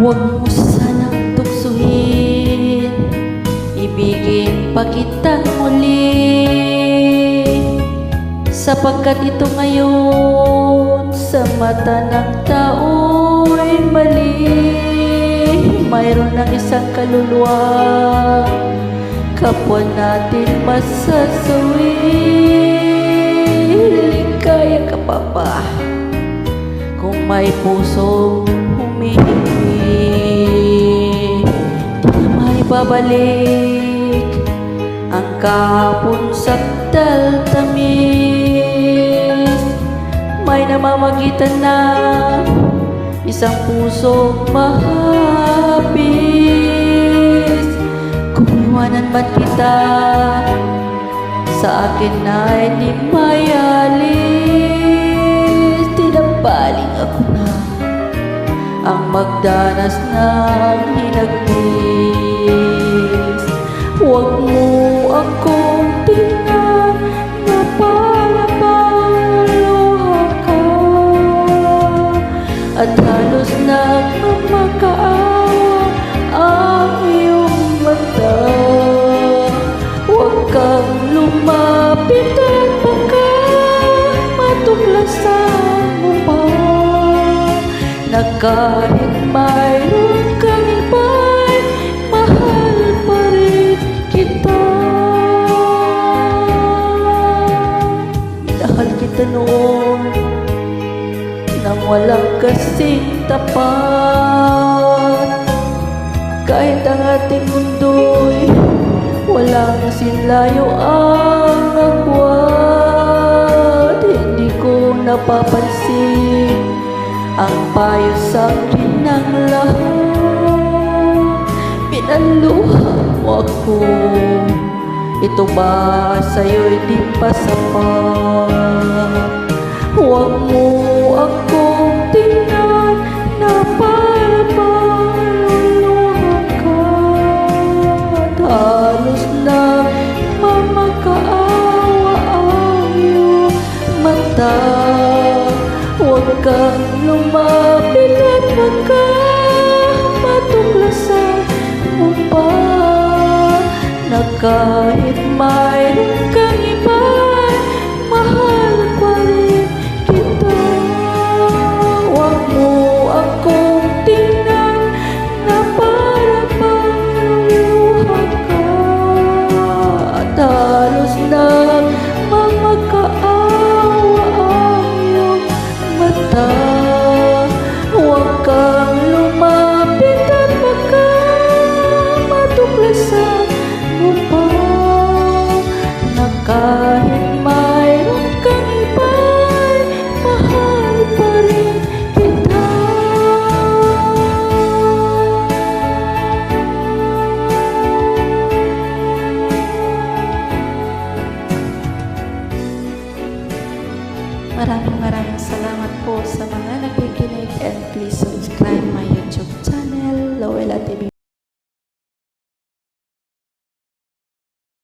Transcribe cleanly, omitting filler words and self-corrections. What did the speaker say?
Huwag mo sanang tuksuhin, ibigin pa kitang muli, sapagkat ito ngayon sa mata ng tao'y mali. Mayroon ng isang kaluluwa, kapwa natin masasawi. Ligaya ka pa ba kung may pusong humihingi? Di na maibabalik ang kahapon sakdal tamis. May namamagitan na isang pusong mahapis. Kung iwanan man kita, sa akin ay di mayalis. Tinabaling ako na ang magdanas ng hinagpis. Huwag mo akong tingnan na para bang luha ka, at halos nang makaawa ang iyong mata. Huwag kang lumapit at baka matuklasan mo pa na kahit mayroon kang iba'y mahal pa rin kita. Minahal kita noon nang walang kasing tapat, kahit ang ating mundo'y walang sinlayo ang agwat. Hindi ko napapansin ang payo sa akin ng lahat. Pinaluha mo ako, ito ba sa'yo'y di pa sapat? Huwag mo akong tingnan na para bang luluha ka, at halos na mamakaawa ang iyong mata. Huwag kang lumapit at baka matuklasan mo pa na kahit mayroon kang iba'y mahal pa rin kita. Huwag mo akong tingnan na para bang luluha ka, at halos na mamakaawa ang iyong mata. Huwag kang lumapit at baka matuklasan mo pa na kahit mayroon kang iba'y mahal pa rin kita. Maraming salamat po sa mga nakikinig, and please subscribe my